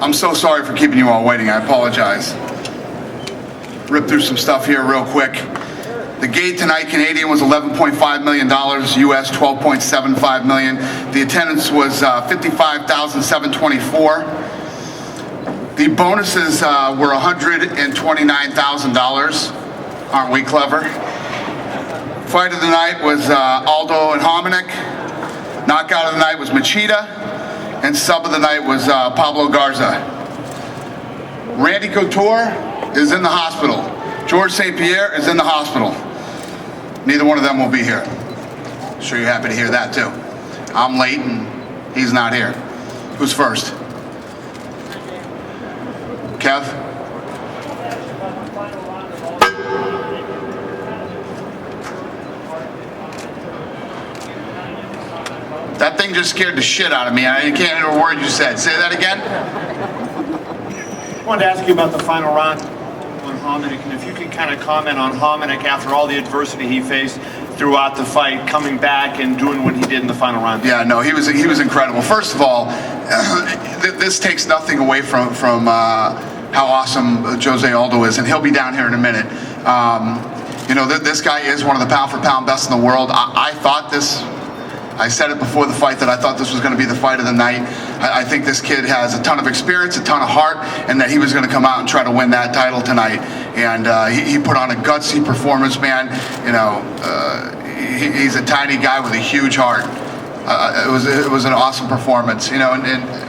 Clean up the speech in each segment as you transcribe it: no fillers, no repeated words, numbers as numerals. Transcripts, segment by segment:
I'm so sorry for keeping you all waiting. I apologize. Rip through some stuff here real quick. The gate tonight, Canadian, was $11.5 million, US $12.75 million. The attendance was 55,724. The bonuses were $129,000. Aren't we clever? Fight of the night was Aldo and Hominick. Knockout of the night was Machida. And sub of the night was Pablo Garza. Randy Couture is in the hospital. George ST-PIERRE is in the hospital. Neither one of them will be here. I'm sure you're happy to hear that too. I'm late and he's not here. Who's first? Kev? That thing just scared the shit out of me. I can't hear a word you said. Say that again. I wanted to ask you about the final round on Hominick, and if you could kind of comment on Hominick after all the adversity he faced throughout the fight, coming back and doing what he did in the final round. Yeah, no, he was incredible. First of all, this takes nothing away from how awesome Jose Aldo is, and he'll be down here in a minute. You know, this guy is one of the pound-for-pound best in the world. I thought this. I said it before the fight that I thought this was going to be the fight of the night. I think this kid has a ton of experience, a ton of heart, and that he was going to come out and try to win that title tonight. And he put on a gutsy performance, man. You know, he's a tiny guy with a huge heart. It was an awesome performance, you know, and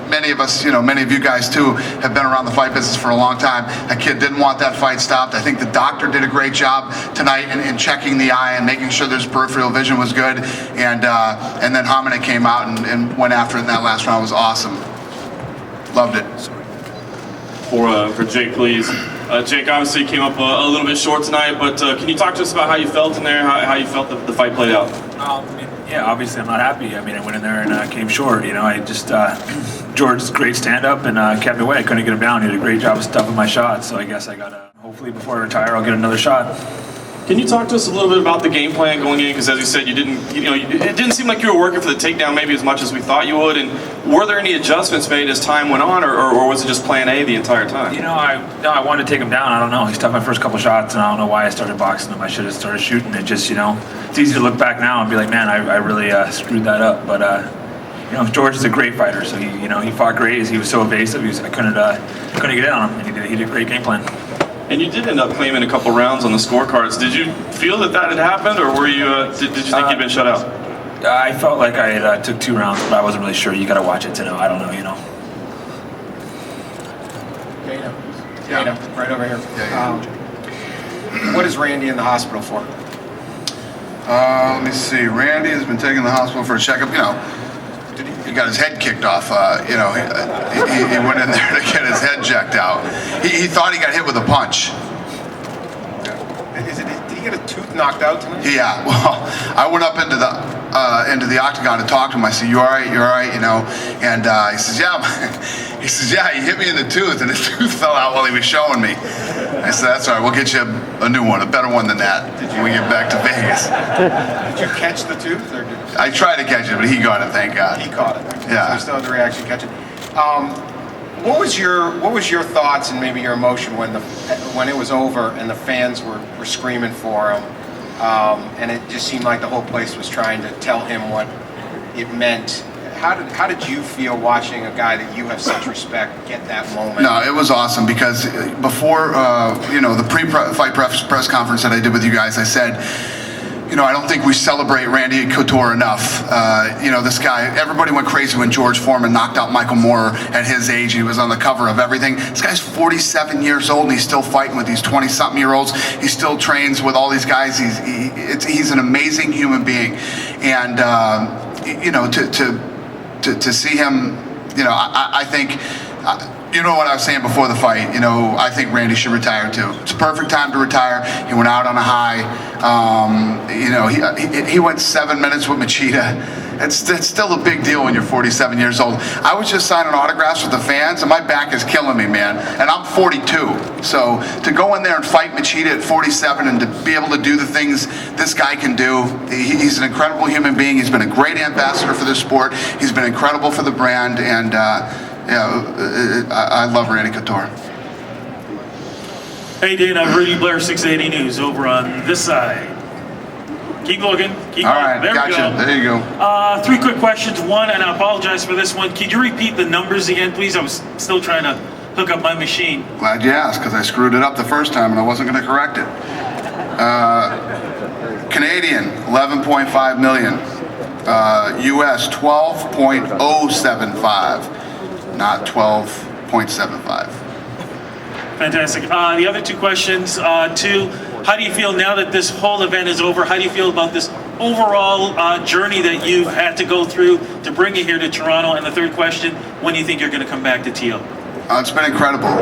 many of us, you know, many of you guys too have been around the fight business for a long time. That kid didn't want that fight stopped. I think the doctor did a great job tonight in checking the eye and making sure his peripheral vision was good. And then Hominick came out and went after it in that last round. It was awesome. Loved it. For Jake, please. Jake, obviously came up a little bit short tonight, but can you talk to us about how you felt in there, how you felt the fight played out? Yeah, obviously I'm not happy. I mean, I went in there and came short. You know, I just George's great stand-up and kept me away. I couldn't get him down. He did a great job of stuffing my shots. So I guess I gotta hopefully before I retire, I'll get another shot. Can you talk to us a little bit about the game plan going in? Because as you said, it didn't seem like you were working for the takedown maybe as much as we thought you would. And were there any adjustments made as time went on, or was it just plan A the entire time? You know, I wanted to take him down. I don't know. He stopped my first couple shots, and I don't know why I started boxing him. I should have started shooting it. Just, you know, it's easy to look back now and be like, man, I really screwed that up. But you know, George is a great fighter, so he fought great. He was so evasive. I couldn't get in on him. And he did a great game plan. And you did end up claiming a couple rounds on the scorecards. Did you feel that had happened, or were you? Did you think you'd been shut out? I felt like I had took 2 rounds, but I wasn't really sure. You got to watch it to know. I don't know, you know. Dana, right over here. What is Randy in the hospital for? Let me see. Randy has been taken to the hospital for a checkup. You know, he got his head kicked off. You know, he went in there to get his head checked out. He thought he got hit with a punch. Did he get a tooth knocked out tonight? Yeah. Well, I went up into the octagon to talk to him. I said, "You all right? You all right?" You know, and he says, "Yeah." He says, "Yeah, he hit me in the tooth, and his tooth fell out while he was showing me." I said, "That's all right. We'll get you a new one, a better one than that when we get back to Vegas." Did you catch the tooth? Or I tried to catch it, but he got it. Thank God. He caught it. Yeah. So you still had to actually catch it. What was your thoughts and maybe your emotion when it was over and the fans were screaming for him, and it just seemed like the whole place was trying to tell him what it meant? How did you feel watching a guy that you have such respect get that moment? No, it was awesome because before you know, the pre-fight press conference that I did with you guys, I said, you know, I don't think we celebrate Randy Couture enough. You know, this guy, everybody went crazy when George Foreman knocked out Michael Moore at his age. He was on the cover of everything. This guy's 47 years old and he's still fighting with these 20-something-year-olds. He still trains with all these guys. He's an amazing human being. And, you know, to see him, you know, I think, you know what I was saying before the fight, you know, I think Randy should retire too. It's a perfect time to retire. He went out on a high. You know, he went 7 minutes with Machida. it's still a big deal when you're 47 years old. I was just signing autographs with the fans, and my back is killing me, man. And I'm 42. So to go in there and fight Machida at 47 and to be able to do the things this guy can do, he's an incredible human being. He's been a great ambassador for this sport. He's been incredible for the brand, and I love Randy Couture. Hey Dana, Rudy Blair, 680 News over on this side. Keep looking. Keep All looking. right, There gotcha. we go. There you go. 3 quick questions. One, and I apologize for this one. Could you repeat the numbers again, please? I was still trying to hook up my machine. Glad you asked, because I screwed it up the first time and I wasn't going to correct it. Canadian, 11.5 million. US, 12.075, not 12.75. Fantastic. The other 2 questions. 2, how do you feel now that this whole event is over? How do you feel about this overall journey that you've had to go through to bring you here to Toronto? And the 3rd question, when do you think you're going to come back to Teal? It's been incredible.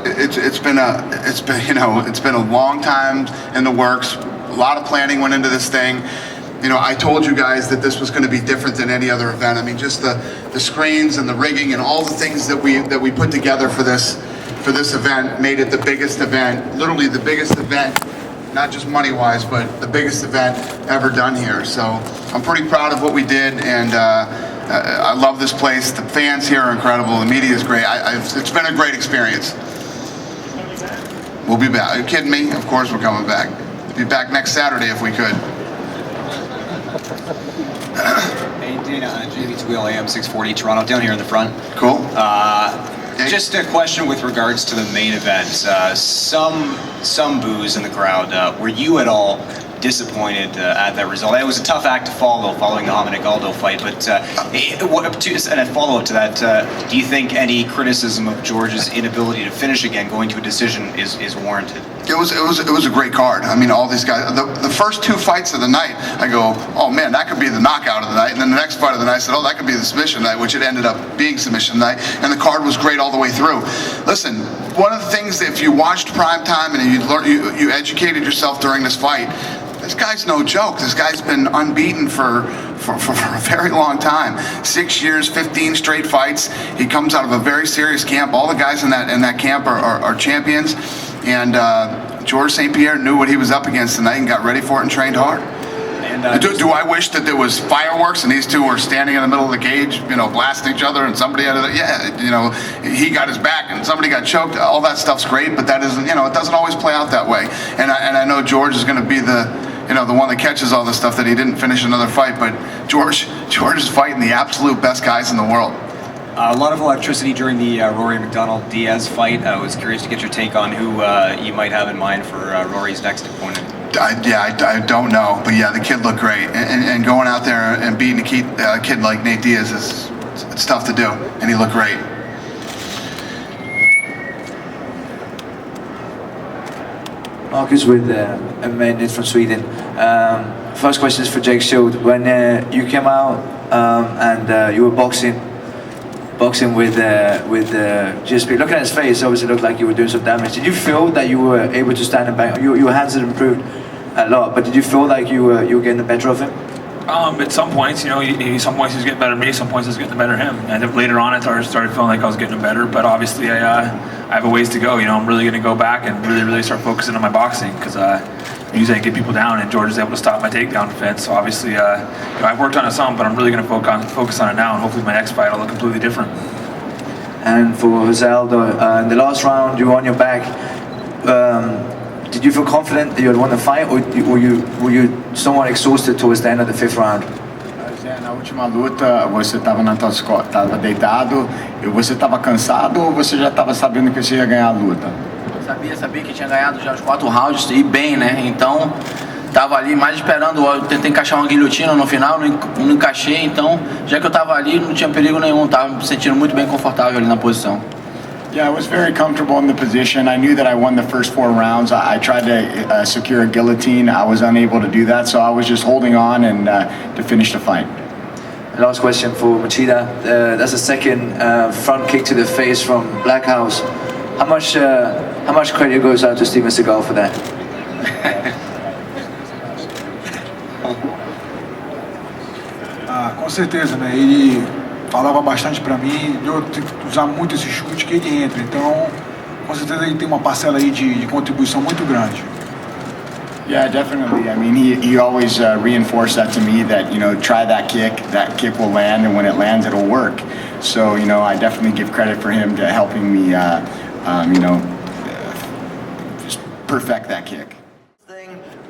It's been a long time in the works. A lot of planning went into this thing. You know, I told you guys that this was going to be different than any other event. I mean, just the screens and the rigging and all the things that we put together for this event made it the biggest event, literally the biggest event, not just money-wise, but the biggest event ever done here. So I'm pretty proud of what we did, and I love this place. The fans here are incredible. The media is great. It's been a great experience. We'll be back. Are you kidding me? Of course we're coming back. Be back next Saturday if we could. Hey Dana, Jamie Tweel, AM 640 Toronto, down here in the front. Cool. Just a question with regards to the main event. Some boos in the crowd. Were you at all disappointed at that result? It was a tough act to follow, following the Dominic Aldo fight. But and a follow-up to that, do you think any criticism of George's inability to finish again, going to a decision, is warranted? It was a great card. I mean, all these guys. The first 2 fights of the night, I go, oh man, that could be the knockout of the night. And then the next fight of the night, I said, oh, that could be the submission night, which it ended up being submission night. And the card was great all the way through. Listen, one of the things that if you watched Prime Time and you educated yourself during this fight, this guy's no joke. This guy's been unbeaten for a very long time. 6 years, 15 straight fights. He comes out of a very serious camp. All the guys in that camp are champions. And George St-Pierre knew what he was up against tonight and got ready for it and trained hard. And do I wish that there was fireworks and these two were standing in the middle of the cage, you know, blasting each other, and somebody had you know, he got his back and somebody got choked. All that stuff's great, but that isn't, you know, it doesn't always play out that way. And I know George is going to be the one that catches all the stuff that he didn't finish another fight. But George is fighting the absolute best guys in the world. A lot of electricity during the Rory McDonald-Diaz fight. I was curious to get your take on who you might have in mind for Rory's next opponent. I don't know, but yeah, the kid looked great, and going out there and beating a kid like Nate Diaz it's tough to do, and he looked great. Marcus with Mendes from Sweden. First question is for Jake Shield. When you came out and you were boxing with GSP, looking at his face, obviously looked like you were doing some damage. Did you feel that you were able to stand and bang? Your hands had improved a lot, but did you feel like you were getting the better of him? At some points, you know, some points he was getting better than me, some points I was getting the better of him. And then later on, I started feeling like I was getting better, but obviously I have a ways to go. You know, I'm really going to go back and really start focusing on my boxing, because usually I get people down, and George is able to stop my takedown defense. So obviously, you know, I've worked on it some, but I'm really going to focus on it now, and hopefully my next fight will look completely different. And for Aldo, in the last round, you were on your back. Did you feel confident that you had won the fight, or were you somewhat exhausted towards the end of the 5th round? Na última luta, você estava na tua costas, estava deitado, e você estava cansado, ou você já estava sabendo que você ia ganhar a luta? Sabia que tinha ganhado já os 4 rounds e bem, né? Então tava ali mais esperando, eu tentei encaixar uma guilhotina no final, não encaixei, então já que eu tava ali não tinha perigo nenhum, tava me sentindo muito bem confortável ali na posição. Yeah, I was very comfortable in the position. I knew that I won the first 4 rounds. I tried to secure a guillotine. I was unable to do that, so I was just holding on and to finish the fight. Last question for Machida. That's a second front kick to the face from Blackhouse. How much credit goes out to Steven Seagal for that? certeza, né? Ele falava bastante para mim, eu tenho que usar muito esse chute que ele entra. Então, com certeza ele tem uma parcela aí de contribuição muito grande. Yeah, definitely. I mean, he always reinforced that to me that, try that kick will land, and when it lands, it'll work. So, I definitely give credit for him to helping me, just perfect that kick.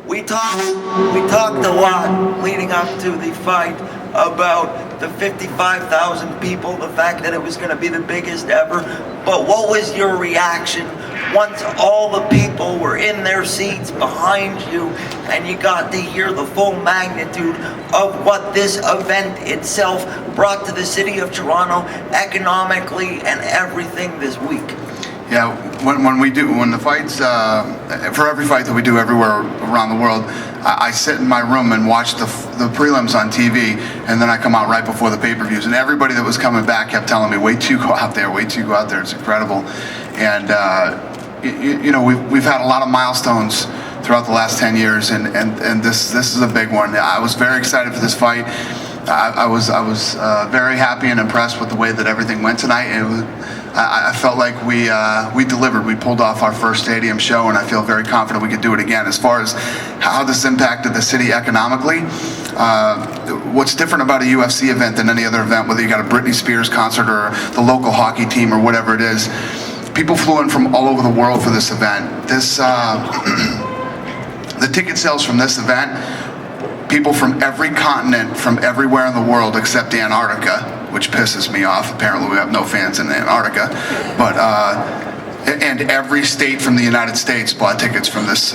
We talked a lot leading up to the fight about the 55,000 people, the fact that it was going to be the biggest ever. But what was your reaction once all the people were in their seats behind you and you got to hear the full magnitude of what this event itself brought to the city of Toronto economically and everything this week? Yeah, when the fights, for every fight that we do everywhere around the world, I sit in my room and watch the prelims on TV, and then I come out right before the pay-per-views, and everybody that was coming back kept telling me, wait till you go out there, wait till you go out there, it's incredible. And, we've had a lot of milestones throughout the last 10 years, and this is a big one. I was very excited for this fight. I was very happy and impressed with the way that everything went tonight. I felt like we delivered. We pulled off our first stadium show, and I feel very confident we could do it again. As far as how this impacted the city economically, what's different about a UFC event than any other event, whether you got a Britney Spears concert or the local hockey team or whatever it is, people flew in from all over the world for this event. The ticket sales from this event, people from every continent, from everywhere in the world except Antarctica, which pisses me off. Apparently we have no fans in Antarctica, but and every state from the United States bought tickets from this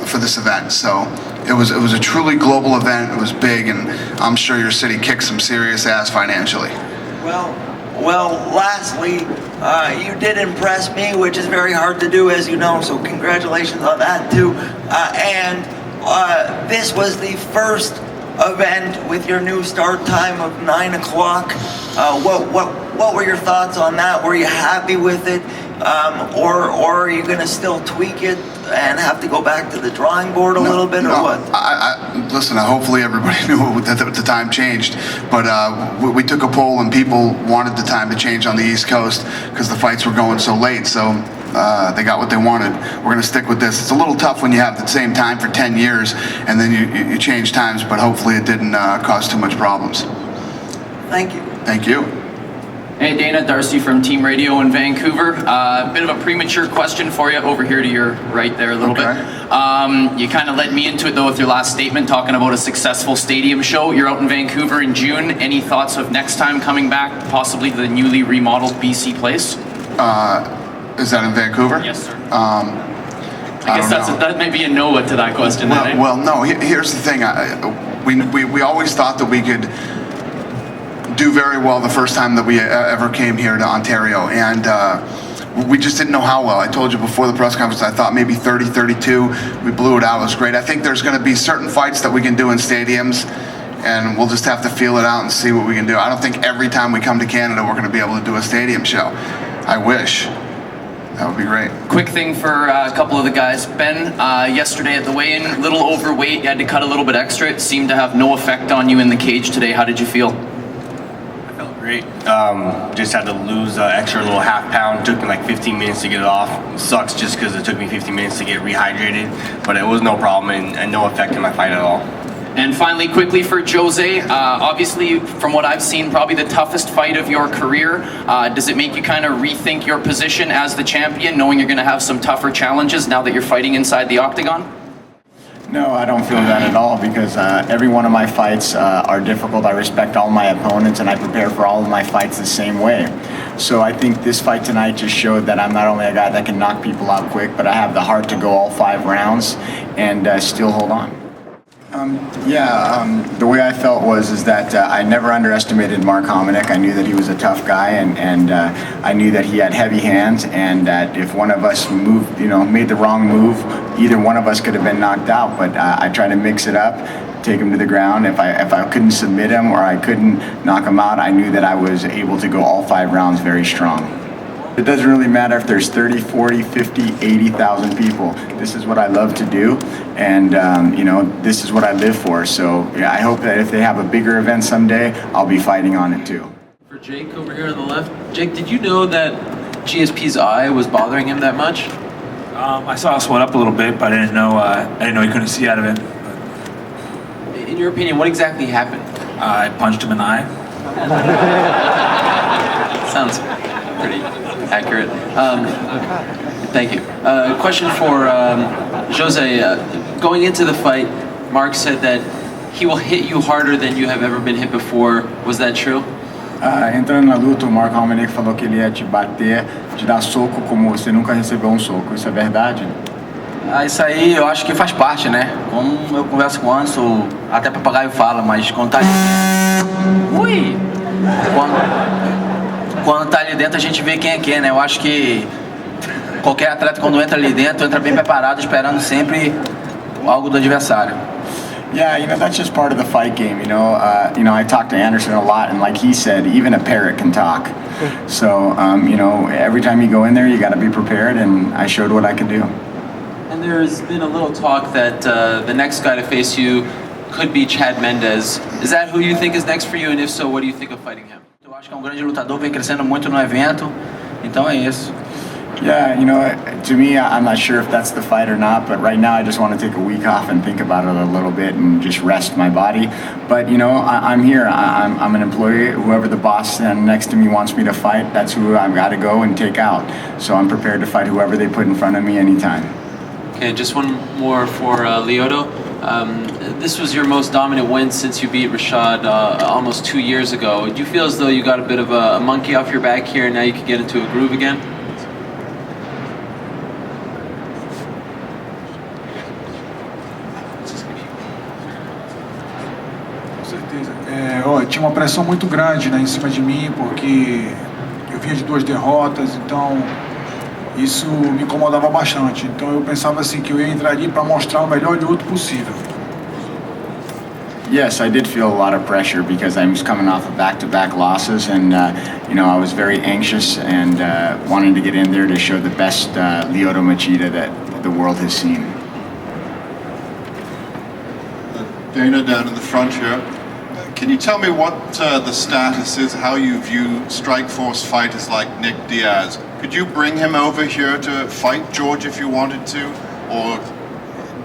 for this event. So it was a truly global event. It was big, and I'm sure your city kicked some serious ass financially. Well, lastly, you did impress me, which is very hard to do, as you know, so congratulations on that too. This was the first event with your new start time of 9 o'clock. What were your thoughts on that? Were you happy with it? Or are you going to still tweak it and have to go back to the drawing board a little bit, or what? Listen, hopefully everybody knew that the time changed, but we took a poll and people wanted the time to change on the East Coast because the fights were going so late, so they got what they wanted. We're going to stick with this. It's a little tough when you have the same time for 10 years and then you change times, but hopefully it didn't cause too much problems. Thank you. Thank you. Hey Dana, Darcy from Team Radio in Vancouver. Bit of a premature question for you over here to your right there a little bit. You kind of led me into it though with your last statement talking about a successful stadium show. You're out in Vancouver in June. Any thoughts of next time coming back, possibly to the newly remodeled BC Place? Is that in Vancouver? Yes, sir. I guess that may be a no to that question. Well, no. Here's the thing. We always thought that we could do very well the first time that we ever came here to Ontario, and we just didn't know how well. I told you before the press conference, I thought maybe 30, 32. We blew it out. It was great. I think there's going to be certain fights that we can do in stadiums, and we'll just have to feel it out and see what we can do. I don't think every time we come to Canada we're going to be able to do a stadium show. I wish. That would be great. Quick thing for a couple of the guys. Ben, yesterday at the weigh-in, a little overweight. You had to cut a little bit extra. It seemed to have no effect on you in the cage today. How did you feel? Great. Just had to lose extra little half pound. Took me like 15 minutes to get it off. Sucks just because it took me 15 minutes to get rehydrated, but it was no problem and no effect in my fight at all. And finally, quickly for Jose, obviously from what I've seen, probably the toughest fight of your career. Does it make you kind of rethink your position as the champion, knowing you're going to have some tougher challenges now that you're fighting inside the octagon? No, I don't feel that at all because every one of my fights are difficult. I respect all my opponents and I prepare for all of my fights the same way. So I think this fight tonight just showed that I'm not only a guy that can knock people out quick, but I have the heart to go all 5 rounds and still hold on. The way I felt was that I never underestimated Mark Hominick. I knew that he was a tough guy, and I knew that he had heavy hands, and that if one of us made the wrong move, either one of us could have been knocked out. But I tried to mix it up, take him to the ground. If I couldn't submit him or I couldn't knock him out, I knew that I was able to go all 5 rounds very strong. It doesn't really matter if there's 30, 40, 50, 80,000 people. This is what I love to do, and this is what I live for. So yeah, I hope that if they have a bigger event someday, I'll be fighting on it too. For Jake over here on the left, Jake, did you know that GSP's eye was bothering him that much? I saw it swell up a little bit, but I didn't know he couldn't see out of it. In your opinion, what exactly happened? I punched him in the eye. Sounds pretty accurate. Thank you. Question for Jose. Going into the fight, Mark said that he will hit you harder than you have ever been hit before. Was that true? Entrando na luta, o Mark Hominick falou que ele ia te bater, te dar soco como você nunca recebeu um soco. Isso é verdade? Isso aí eu acho que faz parte, né? Como eu converso com o Anderson, até papagaio fala, mas quando tá ali dentro... Ui! Quando tá ali dentro a gente vê quem é quem, né? Eu acho que qualquer atleta quando entra ali dentro, entra bem preparado, esperando sempre algo do adversário. Yeah, that's just part of the fight game, I talk to Henderson a lot, and like he said, even a parrot can talk. So, every time you go in there, you got to be prepared, and I showed what I could do. And there's been a little talk that the next guy to face you could be Chad Mendes. Is that who you think is next for you, and if so, what do you think of fighting him? Eu acho que é grande lutador, vem crescendo muito no evento, então é isso. Yeah, to me, I'm not sure if that's the fight or not, but right now I just want to take a week off and think about it a little bit and just rest my body. But, I'm here. I'm an employee. Whoever the boss next to me wants me to fight, that's who I've got to go and take out. So I'm prepared to fight whoever they put in front of me anytime. Okay, just one more for Lyoto. This was your most dominant win since you beat Rashad almost 2 years ago. Do you feel as though you got a bit of a monkey off your back here and now you can get into a groove again? Tinha uma pressão muito grande, né, em cima de mim, porque eu vinha de 2 derrotas, então isso me incomodava bastante. Então eu pensava assim que eu ia entrar ali para mostrar o melhor Lyoto possível. Yes, I did feel a lot of pressure because I was coming off of back-to-back losses, and I was very anxious and wanting to get in there to show the best Lyoto Machida that the world has seen. Dana down in the front here. Can you tell me what the status is, how you view Strikeforce fighters like Nick Diaz? Could you bring him over here to fight George if you wanted to? Or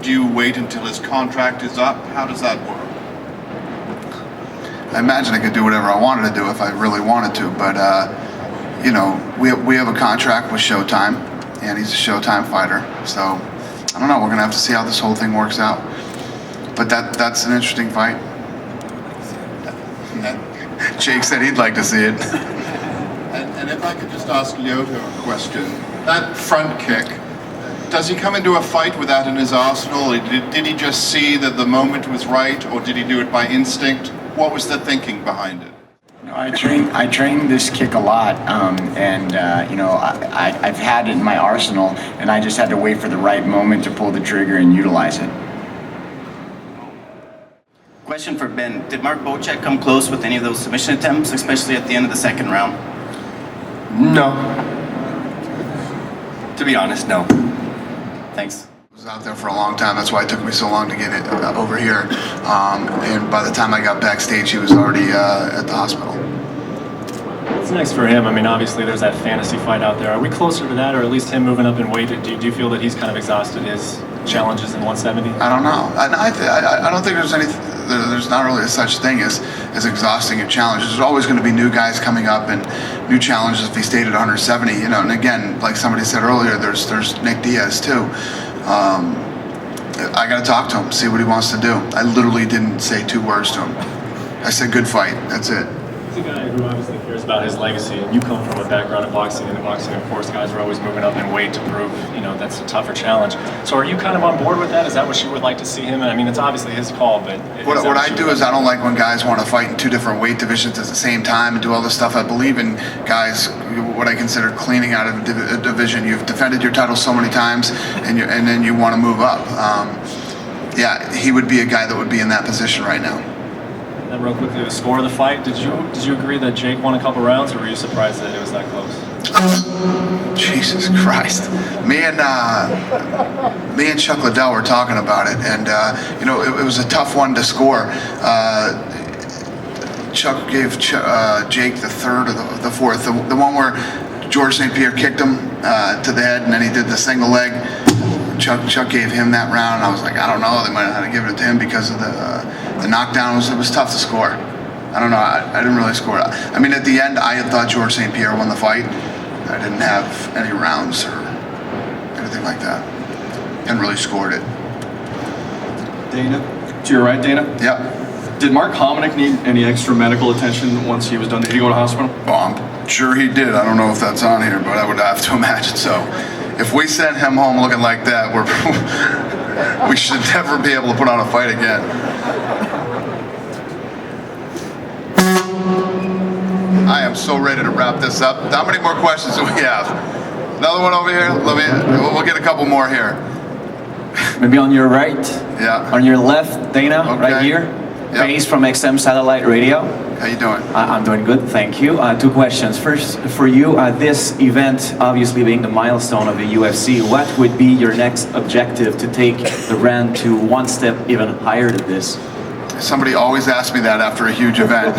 do you wait until his contract is up? How does that work? I imagine I could do whatever I wanted to do if I really wanted to, but we have a contract with Showtime, and he's a Showtime fighter, so I don't know, we're gonna have to see how this whole thing works out. But that's an interesting fight. Jake said he'd like to see it. And if I could just ask Lyoto a question. That front kick, does he come into a fight with that in his arsenal? Did he just see that the moment was right, or did he do it by instinct? What was the thinking behind it? I train this kick a lot, I've had it in my arsenal, and I just had to wait for the right moment to pull the trigger and utilize it. Question for Ben. Did Mark Bocek come close with any of those submission attempts, especially at the end of the second round? No. To be honest, no. Thanks. I was out there for a long time. That's why it took me so long to get it over here. And by the time I got backstage, he was already at the hospital. What's next for him? I mean, obviously there's that fantasy fight out there. Are we closer to that, or at least him moving up in weight? Do you feel that he's kind of exhausted his challenges in 170? I don't know. I don't think there's not really such thing as exhausting a challenge. There's always going to be new guys coming up and new challenges if he stayed at 170. And again, like somebody said earlier, there's Nick Diaz too. I got to talk to him, see what he wants to do. I literally didn't say 2 words to him. I said, good fight, that's it. He's a guy who obviously cares about his legacy, and you come from a background of boxing, and in boxing, of course, guys are always moving up in weight to prove, that's a tougher challenge. So are you kind of on board with that? Is that what you would like to see him? I mean, it's obviously his call, but... What I do is I don't like when guys want to fight in 2 different weight divisions at the same time and do all this stuff. I believe in guys, what I consider cleaning out of a division. You've defended your title so many times, and then you want to move up. Yeah, he would be a guy that would be in that position right now. And then real quickly, the score of the fight. Did you agree that Jake won a couple rounds, or were you surprised that it was that close? Jesus Christ. Me and Chuck Liddell were talking about it, and you know, it was a tough one to score. Chuck gave Jake the third or the fourth, the one where George St. Pierre kicked him to the head, and then he did the single leg. Chuck gave him that round, and I was like, I don't know, they might have had to give it to him because of the knockdown. It was tough to score. I don't know, I didn't really score. I mean, at the end, I had thought George St. Pierre won the fight. I didn't have any rounds or anything like that. Hadn't really scored it. Dana, to your right, Dana? Yeah. Did Mark Hominick need any extra medical attention once he was done? Did he go to hospital? Well, I'm sure he did. I don't know if that's on here, but I would have to imagine so. If we send him home looking like that, we should never be able to put on a fight again. I am so ready to wrap this up. How many more questions do we have? Another one over here? We'll get a couple more here. Maybe on your right. Yeah. On your left, Dana, right here. Yep. Base from XM Satellite Radio. How you doing? I'm doing good, thank you. Two questions. First, for you, this event obviously being the milestone of the UFC, what would be your next objective to take the brand to one step even higher than this? Somebody always asks me that after a huge event.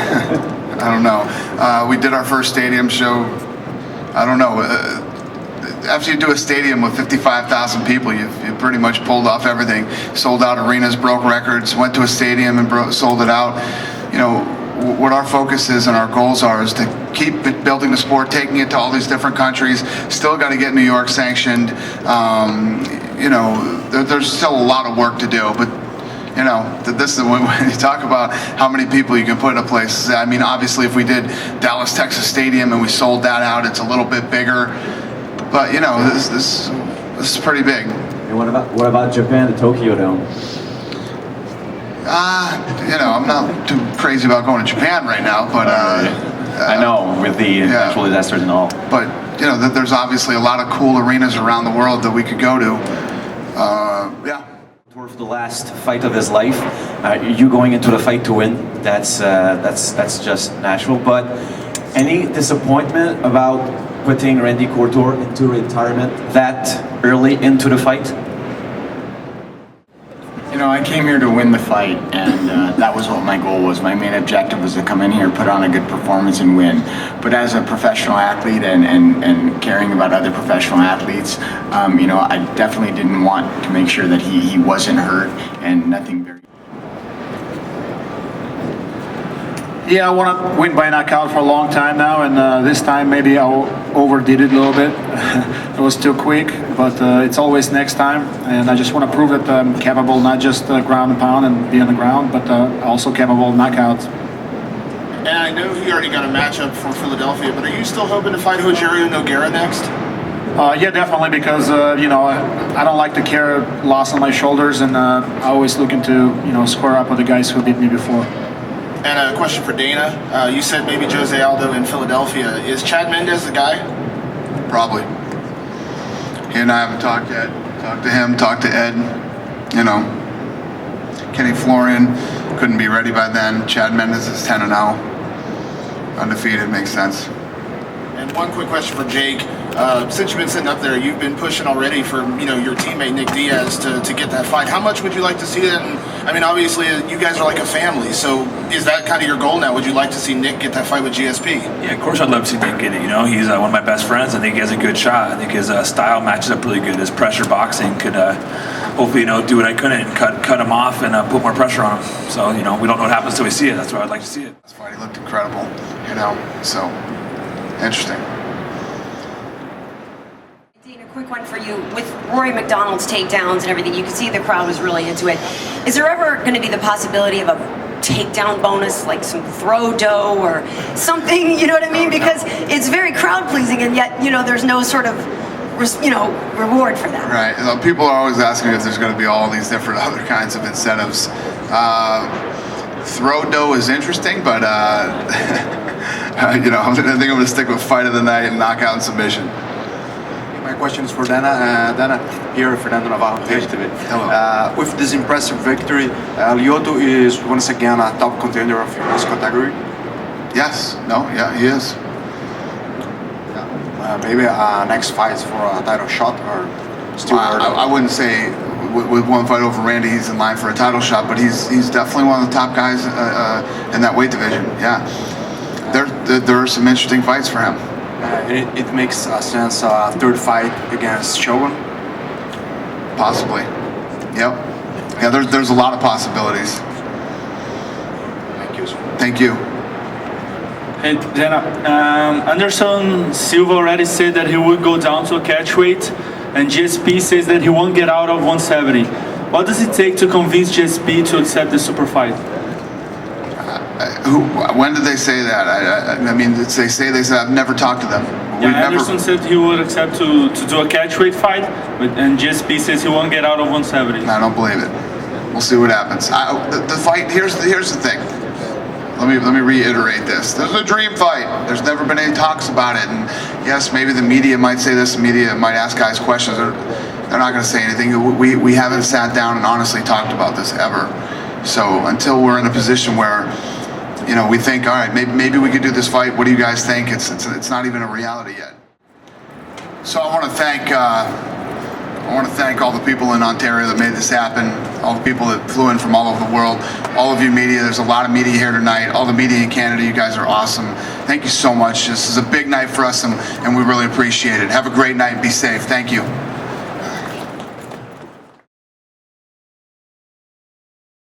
I don't know. We did our first stadium show. I don't know. After you do a stadium with 55,000 people, you pretty much pulled off everything. Sold out arenas, broke records, went to a stadium and sold it out. You know, what our focus is and our goals are is to keep building the sport, taking it to all these different countries. Still got to get New York sanctioned. You know, there's still a lot of work to do, but you know, this is when you talk about how many people you can put in a place. I mean, obviously, if we did Dallas, Texas Stadium and we sold that out, it's a little bit bigger. But you know, this is pretty big. And what about Japan, the Tokyo Dome? You know, I'm not too crazy about going to Japan right now, but I know, with the natural disasters and all. But you know, there's obviously a lot of cool arenas around the world that we could go to. Yeah. For the last fight of his life, you going into the fight to win, that's just natural. But any disappointment about putting Randy Couture into retirement that early into the fight? You know, I came here to win the fight, and that was what my goal was. My main objective was to come in here, put on a good performance, and win. But as a professional athlete and caring about other professional athletes, you know, I definitely didn't want to make sure that he wasn't hurt and nothing very... Yeah, I want to win by knockout for a long time now, and this time maybe I overdid it a little bit. It was too quick, but it's always next time, and I just want to prove that I'm capable not just ground and pound and be on the ground, but also capable of knockouts. And I know you already got a matchup for Philadelphia, but are you still hoping to fight Rogerio Nogueira next? Yeah, definitely, because you know, I don't like to carry a loss on my shoulders, and I'm always looking to square up with the guys who beat me before. And a question for Dana. You said maybe Jose Aldo in Philadelphia. Is Chad Mendes the guy? Probably. He and I haven't talked yet. Talked to him, talked to Ed. You know, Kenny Florian couldn't be ready by then. Chad Mendes is 10-0. Undefeated, makes sense. And one quick question for Jake. Since you've been sitting up there, you've been pushing already for your teammate Nick Diaz to get that fight. How much would you like to see that? And I mean, obviously, you guys are like a family. So is that kind of your goal now? Would you like to see Nick get that fight with GSP? Yeah, of course I'd love to see Nick get it. You know, he's one of my best friends. I think he has a good shot. I think his style matches up really good. His pressure boxing could hopefully do what I couldn't and cut him off and put more pressure on him. So we don't know what happens till we see it. That's why I'd like to see it. This fight, he looked incredible. So interesting. Quick one for you. With Rory McDonald's takedowns and everything, you can see the crowd was really into it. Is there ever going to be the possibility of a takedown bonus, like some throw dough or something, you know what I mean? Because it's very crowd pleasing, and yet, there's no sort of, reward for that. Right. People are always asking if there's going to be all these different other kinds of incentives. Throw dough is interesting, but I think I'm going to stick with fight of the night and knockout and submission. My question is for Dana. Dana, here Fernando Navarro, Rede TV. Hello. With this impressive victory, Lyoto is once again a top contender of his category. Yes. No. Yeah, he is. Maybe next fight for a title shot or still early? I wouldn't say with one fight over Randy he's in line for a title shot, but he's definitely one of the top guys in that weight division. Yeah. There are some interesting fights for him. It makes sense a third fight against Shogun? Possibly. Yep. Yeah, there's a lot of possibilities. Thank you, sir. Thank you. Hey, Dana, Anderson Silva already said that he would go down to a catch weight, and GSP says that he won't get out of 170. What does it take to convince GSP to accept the super fight? When did they say that? I mean, they say I've never talked to them. Anderson said he would accept to do a catch weight fight, and GSP says he won't get out of 170. I don't believe it. We'll see what happens. The fight. Here's the thing. Let me reiterate this. This is a dream fight. There's never been any talks about it. And yes, maybe the media might say this. The media might ask guys questions. They're not going to say anything. We haven't sat down and honestly talked about this ever. So until we're in a position where, you know, we think, all right, maybe we could do this fight. What do you guys think? It's not even a reality yet. So I want to thank all the people in Ontario that made this happen, all the people that flew in from all over the world, all of you media. There's a lot of media here tonight, all the media in Canada. You guys are awesome. Thank you so much. This is a big night for us, and we really appreciate it. Have a great night and be safe. Thank you.